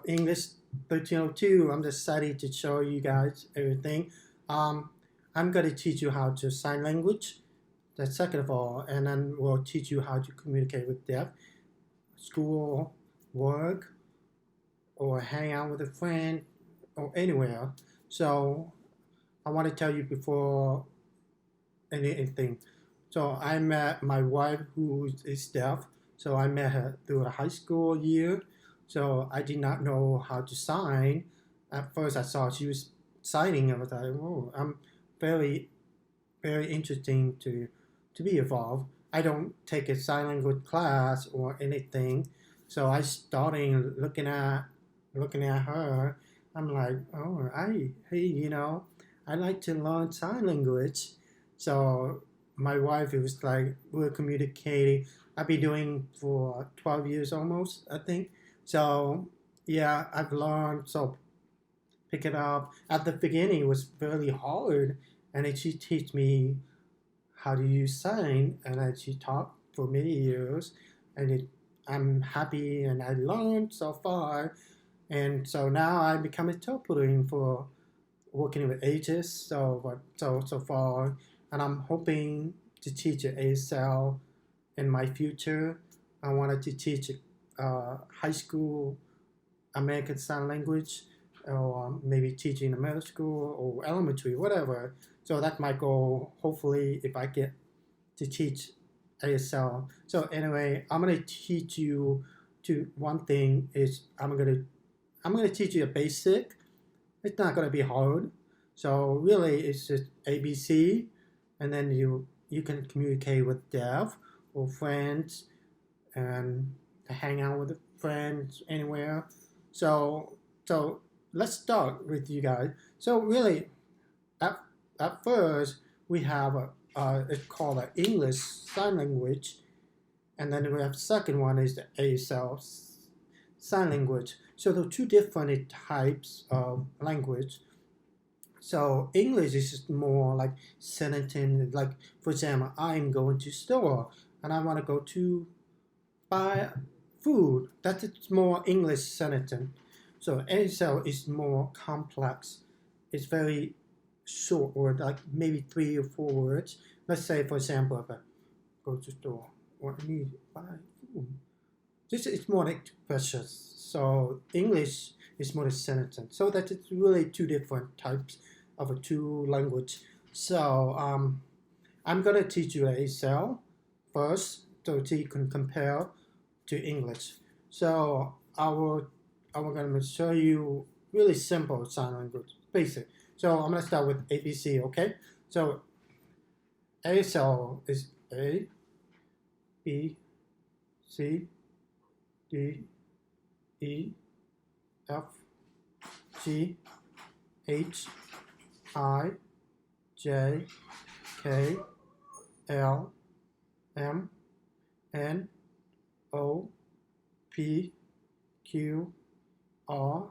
English 1302. I'm just excited to show you guys everything. Um, I'm going to teach you how to sign language. That's second of all, and then we'll teach you how to communicate with deaf, school, work, or hang out with a friend, or anywhere. So I want to tell you before anything. So I met my wife who is deaf. So I met her through the high school year. So I did not know how to sign. At first, I saw she was signing. I was like, "Oh, I'm very, very interesting to be involved." I don't take a sign language class or anything. So I started looking at her. I'm like, "Oh, hey, I like to learn sign language." So my wife, it was like we were communicating. I've been doing for 12 years almost, I think. So yeah, I've learned. So pick it up. At the beginning, it was very hard, and then she teach me how to use sign, and then she taught for many years, and I'm happy, and I learned so far, and so now I become interpreting for working with ages so far, and I'm hoping to teach at ASL in my future. I wanted to teach high school American Sign Language, or maybe teaching in middle school or elementary, whatever. So that's my goal. Hopefully, if I get to teach ASL. So anyway, I'm gonna teach you to one thing is I'm gonna teach you a basic. It's not gonna be hard. So really, it's just ABC, and then you can communicate with deaf or friends and hang out with friends anywhere. So so let's start with you guys. So really, at, at first we have it's called an English Sign Language, and then we have second one is the ASL Sign Language. So the two different types of language. So English is just more like sentence, like for example, I'm going to store and I want to go to buy food. That's more English sentence. So ASL is more complex. It's very short word, like maybe 3 or 4 words. Let's say, for example, if I go to store or I need to buy food. This is more like questions. So English is more a sentence. So that it's really two different types of a two language. So I'm gonna teach you ASL first, so you can compare to English. So I'm gonna show you really simple sign language, basic. So I'm gonna start with ABC, okay? So ASL is A, B, C, D, E, F, G, H, I, J, K, L, M, N, O, P, Q, R,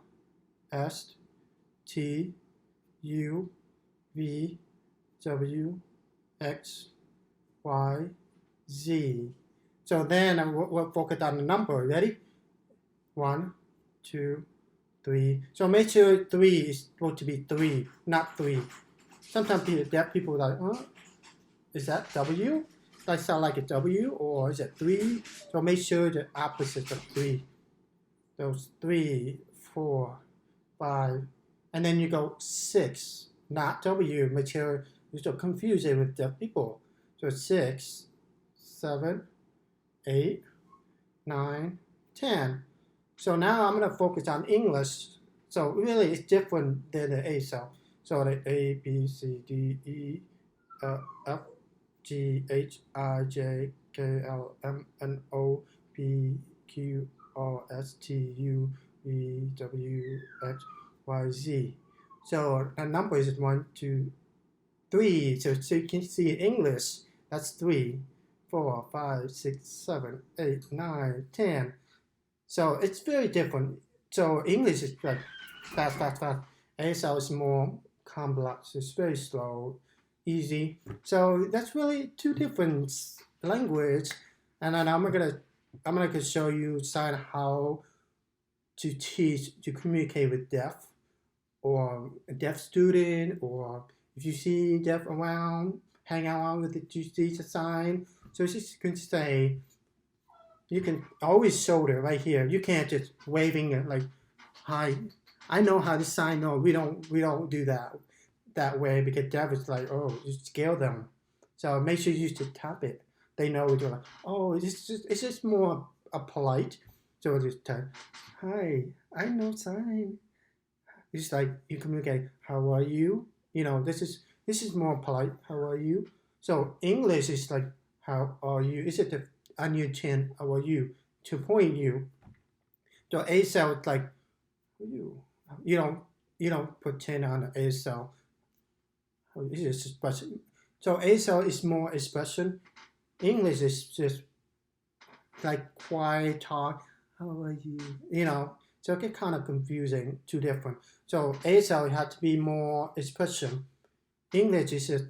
S, T, U, V, W, X, Y, Z. So then we'll focus on the number. Ready? 1, 2, 3. So make sure 3 is supposed to be 3, not 3. Sometimes people are like, oh, is that W? That sound like a W, or is it 3? So make sure the opposite of 3. Those 3, 4, 5, and then you go 6, not W. Make sure you don't confuse it with the people. So 6, 7, 8, 9, 10. So now I'm going to focus on English. So really it's different than the ASL. So the A, B, C, D, E, F, G, H, I, J, K, L, M, N, O, P, Q, R, S, T, U, V, W, X, Y, Z. So the number is 1, 2, 3. So you can see in English, that's 3, 4, 5, 6, 7, 8, 9, 10. So it's very different. So English is like fast, fast, fast. ASL is more complex. It's very slow, easy. So that's really two different language. And then I'm gonna show you sign how to teach, to communicate with deaf or a deaf student, or if you see deaf around, hang around with it, you see the sign. So you can say, you can always shoulder right here. You can't just waving it like, hi. I know how to sign. No, we don't do that way because deaf is like, oh, you scare them. So make sure you just tap it. They know you're like, oh, it's just more a polite. So just tap, hi, I know sign. It's like you communicate, how are you? This is more polite. How are you? So English is like, how are you? Is it the on your chin? How are you? To point you. So A cell is like you. You don't you don't put chin on the A cell. It's just expression. So A cell is more expression. English is just like quiet talk. How are you? So it get kind of confusing. Two different. So A cell had to be more expression. English is just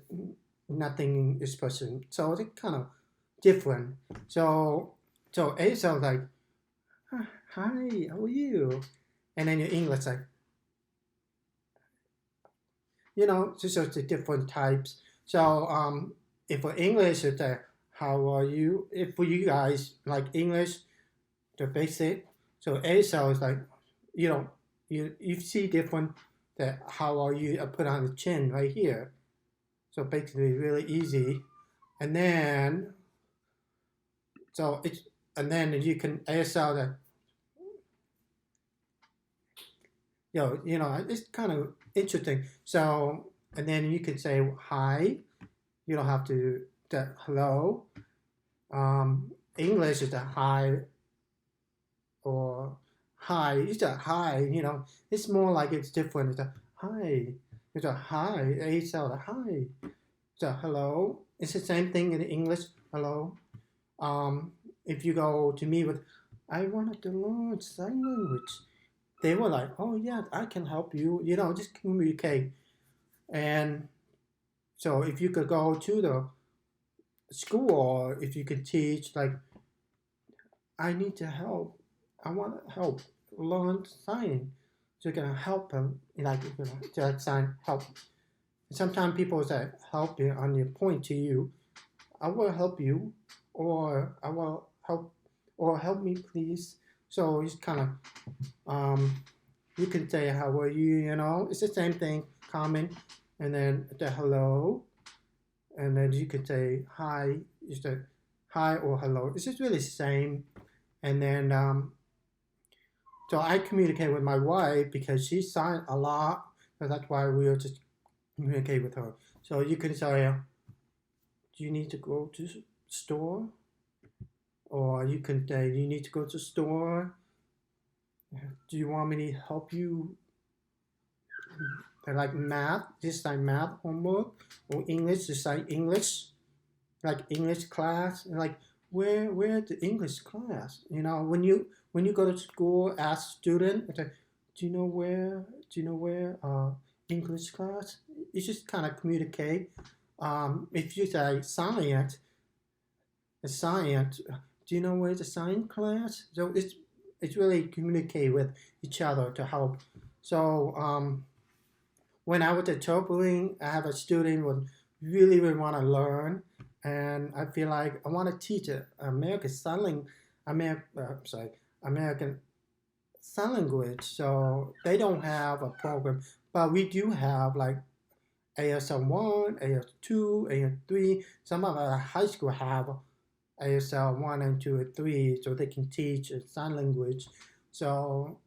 nothing expression. So it's kind of different. So A cell like, hi, how are you? And then your English like, just the different types. So if for English it's like, how are you? If for you guys like English, the basic. So A cell is like, you see different that how are you? I put on the chin right here. So basically really easy. And then you can ASL that it's kind of interesting. So and then you can say hi. You don't have to that hello. English is a hi or hi. It's a hi. It's more like it's different. It's a hi. It's a hi. ASL a hi. It's a hello. It's the same thing in English. Hello. If you go to me with, I wanted to learn sign language, they were like, oh yeah, I can help you. Just communicate. And so if you could go to the school, or if you could teach, like, I need to help. I want to help learn sign. So you're gonna help them, like just sign help. Sometimes people say help you on your point to you. I will help you, or I will help, or help me please. So it's kind of you can say how are you, it's the same thing, comment, and then the hello, and then you could say hi, you say hi or hello. It's just really the same. And then so I communicate with my wife because she signed a lot, so that's why we'll just communicate with her. So you can say, do you need to go to store? Or you can say, you need to go to store. Do you want me to help you? Like math, just like math homework, or English, just like English, like English class. Like where the English class? When you go to school, ask student, okay, do you know where English class? You just kind of communicate. If you say science, do you know where the science class? So it's really communicate with each other to help. So when I was at Toppling, I have a student who really want to learn, and I feel like I want to teach American American Sign Language. So they don't have a program, but we do have like ASL1, ASL2, ASL3. Some of our high school have ASL1 and 2 and 3, so they can teach sign language. So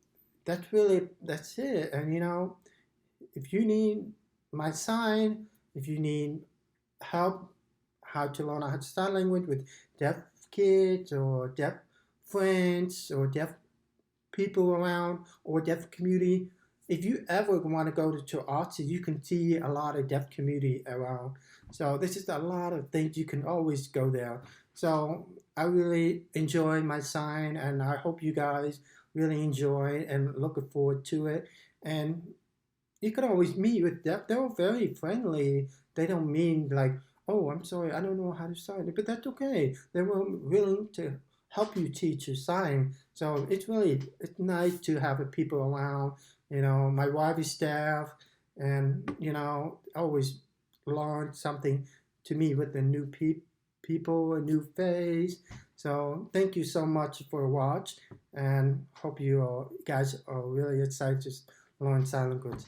that's it. And if you need my sign, if you need help how to learn how to sign language with deaf kids or deaf friends or deaf people around or deaf community, if you ever want to go to arts, you can see a lot of deaf community around. So this is a lot of things, you can always go there. So I really enjoy my sign, and I hope you guys really enjoy and looking forward to it. And you can always meet with them. They're very friendly. They don't mean like, oh, I'm sorry, I don't know how to sign, but that's okay. They were willing to help you teach your sign. So it's nice to have people around. My wife is there, and always learn something to me with the new people, a new face. So thank you so much for watch, and hope you guys are really excited to learn sign language.